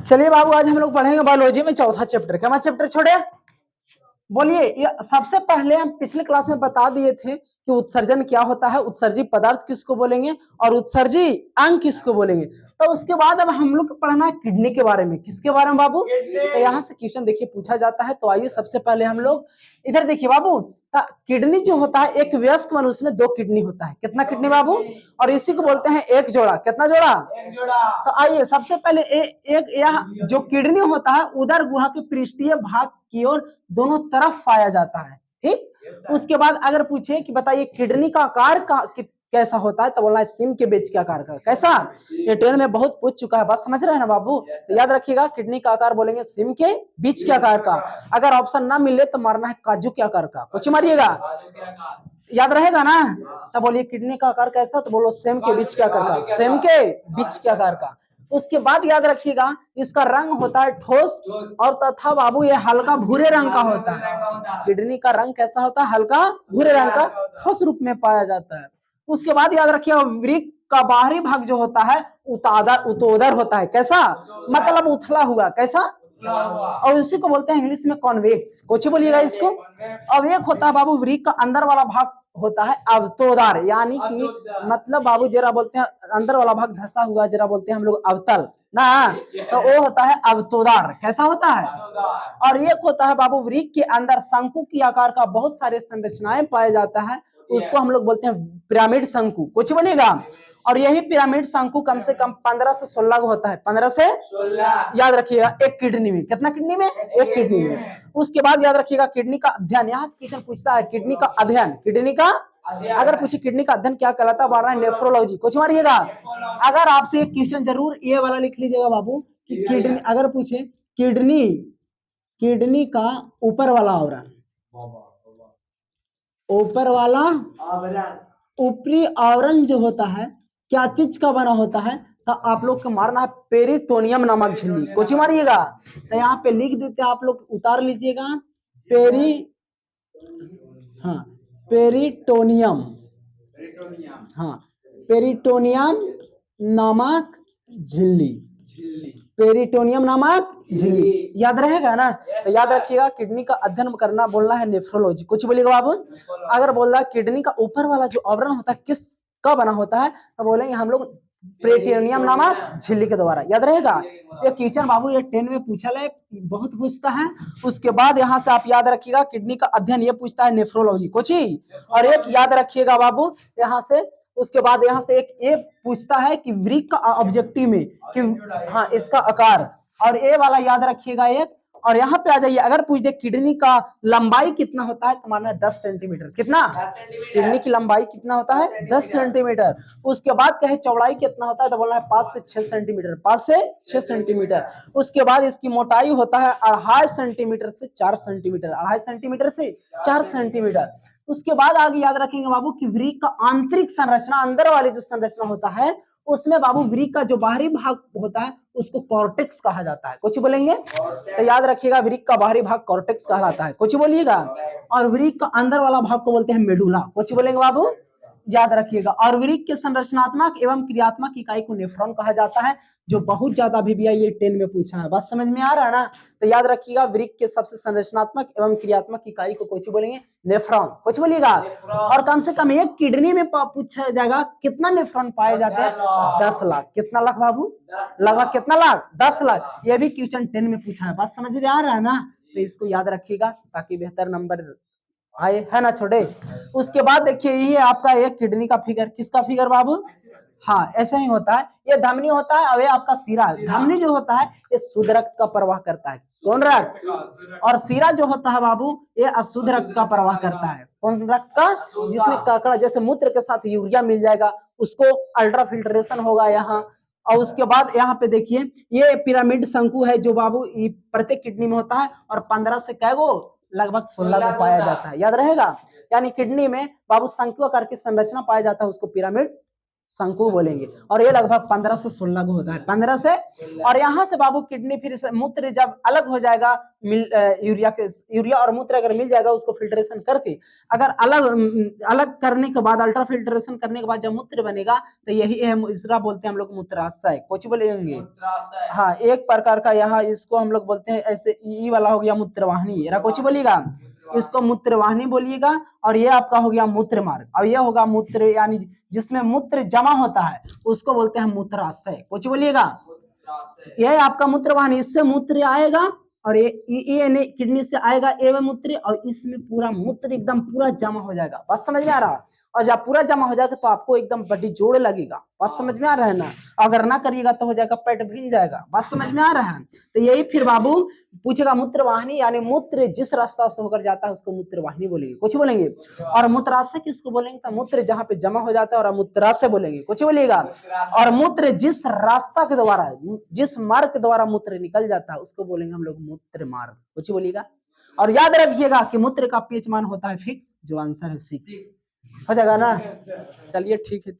चलिए बाबू, आज हम लोग पढ़ेंगे बायोलॉजी में चौथा चैप्टर। क्या चैप्टर छोड़े? बोलिए। ये सबसे पहले हम पिछले क्लास में बता दिए थे कि उत्सर्जन क्या होता है, उत्सर्जी पदार्थ किसको बोलेंगे और उत्सर्जी अंग किसको बोलेंगे। तो उसके बाद अब हम लोग पढ़ना है किडनी के बारे में। किसके बारे में बाबू? तो यहाँ से क्वेश्चन देखिए पूछा जाता है। तो आइए सबसे पहले हम लोग इधर देखिए बाबू, किडनी जो होता है एक वयस्क मनुष्य में 2 किडनी होता है। कितना किडनी बाबू? और इसी को बोलते हैं एक जोड़ा। कितना जोड़ा? एक जोड़ा। तो आइए सबसे पहले एक यह जो किडनी होता है उदर गुहा के पृष्ठीय भाग की ओर दोनों तरफ पाया जाता है। ठीक। उसके बाद अगर पूछे कि बताइए किडनी का आकार कैसा होता है, तो बोलना है सिम के बीच के आकार का। कैसा? ये 10 में बहुत पूछ चुका है, बात समझ रहे हैं ना बाबू? तो याद रखिएगा किडनी का आकार बोलेंगे सिम के बीच के आकार का। अगर ऑप्शन ना मिले तो मारना है काजू के आकार का। कुछ मारिएगा, याद रहेगा ना? तो बोलिए किडनी का आकार कैसा, तो बोलो सेम के बीच के आकार का। सेम के बीच के आकार का। उसके बाद याद रखिएगा इसका रंग होता है ठोस और तथा बाबू ये हल्का भूरे रंग का होता है। किडनी का रंग कैसा होता है? हल्का भूरे रंग का, ठोस रूप में पाया जाता है। उसके बाद याद रखिएगा वृक्क का बाहरी भाग जो होता है उतोदर होता है। कैसा? मतलब उथला हुआ। कैसा? और इसी को बोलते हैं इंग्लिश में कॉन्वेक्स। कुछ बोलिएगा इसको। अब एक होता है बाबू वृक्क का अंदर वाला भाग होता है अवतोदार, यानी कि मतलब बाबू जरा बोलते हैं अंदर वाला भाग धसा हुआ, जरा बोलते हैं हम लोग अवतल ना, तो वो होता है अवतोदार। कैसा होता है? और एक होता है बाबू वृक्क के अंदर शंकु की आकार का बहुत सारे संरचनाएं पाया जाता है, उसको हम लोग बोलते हैं पिरामिड शंकु। कुछ बनेगा। और यही पिरामिड शंकु कम से कम 15 से 16 होता है। 15 से 16 याद रखिएगा एक किडनी में। कितना किडनी में? एक किडनी में। उसके बाद याद रखिएगा किडनी का अध्ययन। यहाँ से क्वेश्चन पूछता है किडनी का अध्ययन। किडनी का अगर पूछे किडनी का अध्ययन क्या कहलाता है, नेफ्रोलॉजी। कुछ मारिएगा। अगर आपसे एक क्वेश्चन जरूर ये वाला लिख लीजिएगा बाबू कि किडनी अगर पूछे किडनी किडनी का ऊपर वाला आवरण, ऊपर वाला आवरण, ऊपरी आवरण जो होता है क्या चीज का बना होता है, तो आप लोग को मारना है पेरिटोनियम नामक झिल्ली। कुछ मारिएगा। तो यहाँ पे लिख देते हैं, आप लोग उतार लीजिएगा पेरिटोनियम। हाँ, पेरिटोनियम नामक झिल्ली। पेरिटोनियम नामक झिल्ली याद रहेगा ना? तो याद रखिएगा किडनी का अध्ययन करना बोलना है नेफ्रोलॉजी। कुछ बोलिएगा बाबू। अगर बोल रहा किडनी का ऊपर वाला जो आवरण होता है किस का बना होता है, तो बोलेंगे हम लोग पेरिटोनियम नामक झिल्ली के द्वारा। याद रहेगा। ये क्वेश्चन बाबू ये 10 में पूछा है, बहुत पूछता है। उसके बाद यहाँ से आप याद रखिएगा किडनी का अध्ययन ये पूछता है नेफ्रोलॉजी। कुछ ही और एक याद रखिएगा बाबू यहाँ से। उसके बाद यहाँ से एक ये पूछता है कि वृक्क का ऑब्जेक्टिव में कि हाँ इसका आकार, और ये वाला याद रखिएगा एक। और यहाँ पे आ जाइए, अगर पूछ दे किडनी का लंबाई कितना होता है, तो मानना है 10 सेंटीमीटर। कितना? किडनी की लंबाई कितना होता है? 10 सेंटीमीटर। उसके बाद कहे चौड़ाई कितना होता है, तो बोलना है 5 से 6 सेंटीमीटर। 5 से 6 सेंटीमीटर। उसके बाद इसकी मोटाई होता है 2.5 सेंटीमीटर से 4 सेंटीमीटर। 2.5 सेंटीमीटर से 4 सेंटीमीटर। उसके बाद आगे याद रखेंगे बाबू कि वृक्क का आंतरिक संरचना, अंदर वाली जो संरचना होता है उसमें बाबू वृक्क का जो बाहरी भाग होता है उसको कॉर्टेक्स कहा जाता है। कुछ बोलेंगे। तो याद रखिएगा वृक्क का बाहरी भाग कॉर्टेक्स कहलाता है। कुछ बोलिएगा। और वृक्क का अंदर वाला भाग को बोलते हैं मेडुला। कुछ बोलेंगे बाबू, याद रखिएगा। और वृक्क के संरचनात्मक एवं क्रियात्मक इकाई को नेफ्रॉन कहा जाता है, जो बहुत ज्यादा अभी भी ये 10 में पूछा है। बात समझ में आ रहा है ना? तो याद रखिएगा वृक्क के सबसे संरचनात्मक एवं क्रियात्मक इकाई को कुछ बोलेंगे नेफ्रॉन। कुछ बोलिएगा। और कम से कम एक किडनी में पूछा जाएगा कितना नेफ्रॉन पाए जाते हैं? 10 लाख। कितना लाख बाबू? लगभग कितना लाख? 10 लाख। ये भी क्वेश्चन 10 में पूछा है। बात समझ में आ रहा है ना? तो इसको याद रखिएगा ताकि बेहतर नंबर आए, है ना छोटे। उसके बाद देखिए ये आपका एक किडनी का फिगर। किसका फिगर बाबू? हाँ ऐसा ही होता है। ये धमनी होता है और ये आपका सिरा। धमनी जो होता है ये शुद्ध रक्त का प्रवाह करता है। कौन रक्त? और सिरा जो होता है बाबू ये अशुद्ध रक्त का प्रवाह करता है। कौन रक्त का? जिसमें काकड़ा जैसे मूत्र के साथ यूरिया मिल जाएगा, उसको अल्ट्रा फिल्ट्रेशन होगा यहाँ। और उसके बाद यहाँ पे देखिए ये पिरामिड शंकु है जो बाबू प्रत्येक किडनी में होता है, और 15 से कैगो लगभग 16 को पाया जाता है। याद रहेगा। यानी किडनी में बाबू शंकु आकार की संरचना पाया जाता है, उसको पिरामिड शंकु बोलेंगे। और ये लगभग 15 से 16 को होता है, 15 से। और यहाँ से बाबू किडनी फिर से मूत्र जब अलग हो जाएगा, यूरिया और मूत्र अगर मिल जाएगा उसको फिल्ट्रेशन करके, अगर अलग करने के बाद, अल्ट्रा फिल्ट्रेशन करने के बाद जब मूत्र बनेगा तो यही है, इसरा बोलते हैं हम लोग मूत्राशय। कुछ बोलेंगे? हाँ, एक प्रकार का यहाँ इसको हम लोग बोलते हैं ऐसे, ई वाला हो गया मूत्रवाहिनी, कुछ बोलिएगा, इसको मूत्रवाहिनी बोलिएगा। और ये आपका हो गया मूत्र मार्ग, और ये होगा मूत्र, यानी जिसमें मूत्र जमा होता है उसको बोलते हैं मूत्राशय। कुछ बोलिएगा? ये आपका मूत्रवाहिनी, इससे मूत्र आएगा और ये किडनी से आएगा ए में मूत्र, और इसमें पूरा मूत्र एकदम पूरा जमा हो जाएगा। बस समझ में आ रहा? और जब पूरा जमा हो जाएगा तो आपको एकदम बड़ी जोड़ लगेगा। बस समझ में आ रहा है ना? अगर ना करिएगा तो हो जाएगा पेट भीग जाएगा। बस समझ में आ रहा है? तो यही फिर बाबू पूछेगा मूत्रवाहिनी, यानी मूत्र जिस रास्ता से होकर जाता है उसको मूत्रवाहिनी बोलेंगे। कुछ बोलेंगे? और मूत्राशय किसको बोलेंगे? तो मूत्र जहाँ पे जमा हो जाता है और मूत्राशय बोलेंगे। कुछ बोलिएगा? और मूत्र जिस रास्ता के द्वारा, जिस मार्ग के द्वारा मूत्र निकल जाता है उसको बोलेंगे हम लोग मूत्र मार्ग। कुछ बोलिएगा? और याद रखिएगा कि मूत्र का पीएच मान होता है फिक्स, जो आंसर है 6 हो जाएगा ना। चलिए ठीक है।